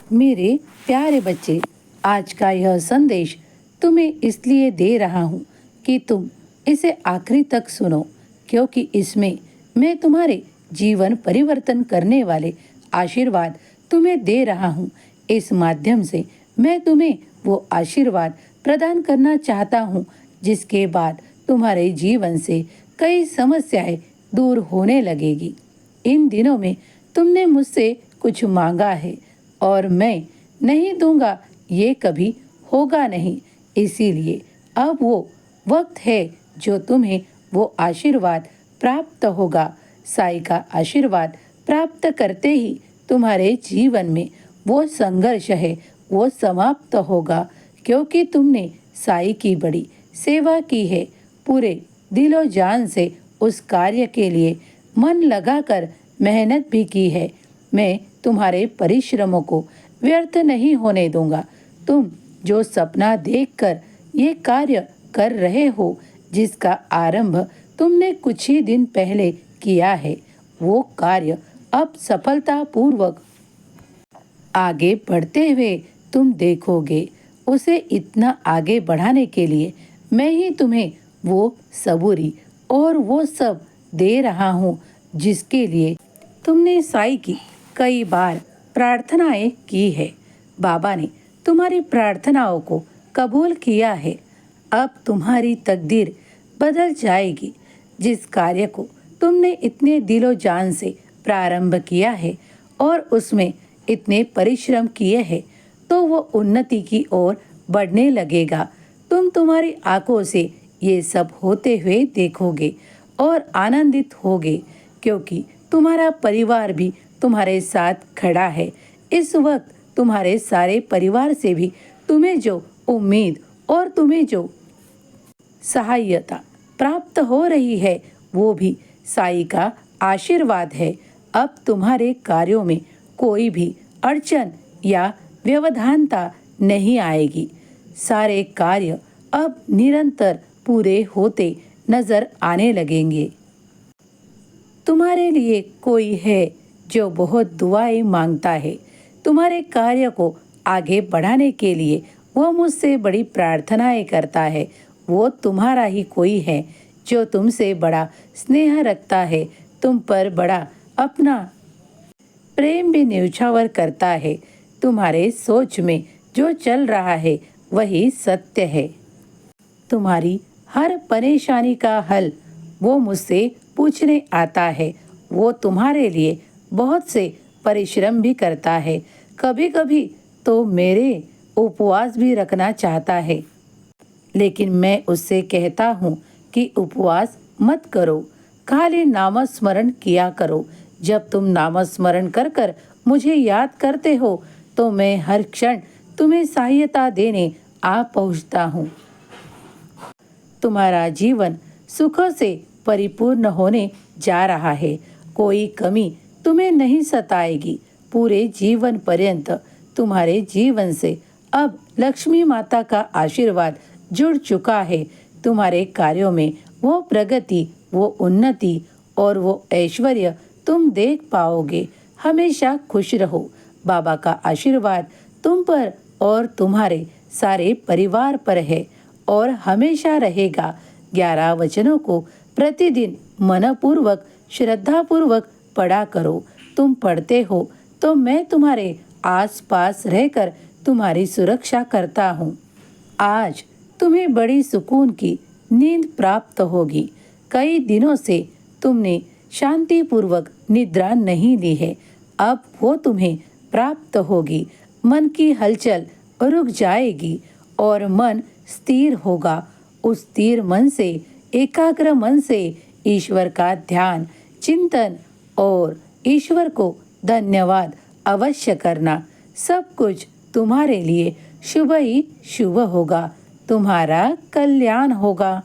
मेरे प्यारे बच्चे, आज का यह संदेश तुम्हें इसलिए दे रहा हूँ कि तुम इसे आखिरी तक सुनो, क्योंकि इसमें मैं तुम्हारे जीवन परिवर्तन करने वाले आशीर्वाद तुम्हें दे रहा हूँ। इस माध्यम से मैं तुम्हें वो आशीर्वाद प्रदान करना चाहता हूँ जिसके बाद तुम्हारे जीवन से कई समस्याएं दूर होने लगेगी। इन दिनों में तुमने मुझसे कुछ मांगा है और मैं नहीं दूंगा, ये कभी होगा नहीं। इसीलिए अब वो वक्त है जो तुम्हें वो आशीर्वाद प्राप्त होगा। साईं का आशीर्वाद प्राप्त करते ही तुम्हारे जीवन में वो संघर्ष है वो समाप्त होगा, क्योंकि तुमने साईं की बड़ी सेवा की है। पूरे दिलो जान से उस कार्य के लिए मन लगाकर मेहनत भी की है। मैं तुम्हारे परिश्रमों को व्यर्थ नहीं होने दूंगा। तुम जो सपना देखकर ये कार्य कर रहे हो, जिसका आरंभ तुमने कुछ ही दिन पहले किया है, वो कार्य अब सफलतापूर्वक आगे बढ़ते हुए तुम देखोगे। उसे इतना आगे बढ़ाने के लिए मैं ही तुम्हें वो सबूरी और वो सब दे रहा हूँ जिसके लिए तुमने साईं की कई बार प्रार्थनाएं की है। बाबा ने तुम्हारी प्रार्थनाओं को कबूल किया है। अब तुम्हारी तकदीर बदल जाएगी। जिस कार्य को तुमने इतने दिलो जान से प्रारंभ किया है और उसमें इतने परिश्रम किए हैं, तो वो उन्नति की ओर बढ़ने लगेगा। तुम तुम्हारी आंखों से ये सब होते हुए देखोगे और आनंदित होगे, क्योंकि तुम्हारा परिवार भी तुम्हारे साथ खड़ा है। इस वक्त तुम्हारे सारे परिवार से भी तुम्हें जो उम्मीद और तुम्हें जो सहायता प्राप्त हो रही है, वो भी साईं का आशीर्वाद है। अब तुम्हारे कार्यों में कोई भी अड़चन या व्यवधानता नहीं आएगी। सारे कार्य अब निरंतर पूरे होते नजर आने लगेंगे। तुम्हारे लिए कोई है जो बहुत दुआएं मांगता है। तुम्हारे कार्य को आगे बढ़ाने के लिए वो मुझसे बड़ी प्रार्थनाएं करता है। वो तुम्हारा ही कोई है जो तुमसे बड़ा स्नेह रखता है, तुम पर बड़ा अपना प्रेम भी न्यौछावर करता है। तुम्हारे सोच में जो चल रहा है वही सत्य है। तुम्हारी हर परेशानी का हल वो मुझसे पूछने आता है। वो तुम्हारे लिए बहुत से परिश्रम भी करता है। कभी कभी तो मेरे उपवास भी रखना चाहता है, लेकिन मैं उससे कहता हूँ कि उपवास मत करो, खाली नामस्मरण किया करो। जब तुम नामस्मरण कर कर मुझे याद करते हो, तो मैं हर क्षण तुम्हें सहायता देने आ पहुँचता हूँ। तुम्हारा जीवन सुखों से परिपूर्ण होने जा रहा है। कोई कमी तुम्हें नहीं सताएगी। पूरे जीवन पर्यंत तुम्हारे जीवन से अब लक्ष्मी माता का आशीर्वाद जुड़ चुका है। तुम्हारे कार्यों में वो प्रगति, वो उन्नति और वो ऐश्वर्य तुम देख पाओगे। हमेशा खुश रहो। बाबा का आशीर्वाद तुम पर और तुम्हारे सारे परिवार पर है और हमेशा रहेगा। 11 वचनों को प्रतिदिन मनपूर्वक श्रद्धापूर्वक पढ़ा करो। तुम पढ़ते हो तो मैं तुम्हारे आसपास रहकर तुम्हारी सुरक्षा करता हूँ। आज तुम्हें बड़ी सुकून की नींद प्राप्त होगी। कई दिनों से तुमने शांतिपूर्वक निद्रा नहीं ली है, अब वो तुम्हें प्राप्त होगी। मन की हलचल रुक जाएगी और मन स्थिर होगा। उस स्थिर मन से, एकाग्र मन से ईश्वर का ध्यान, चिंतन और ईश्वर को धन्यवाद अवश्य करना। सब कुछ तुम्हारे लिए शुभ ही शुभ होगा। तुम्हारा कल्याण होगा।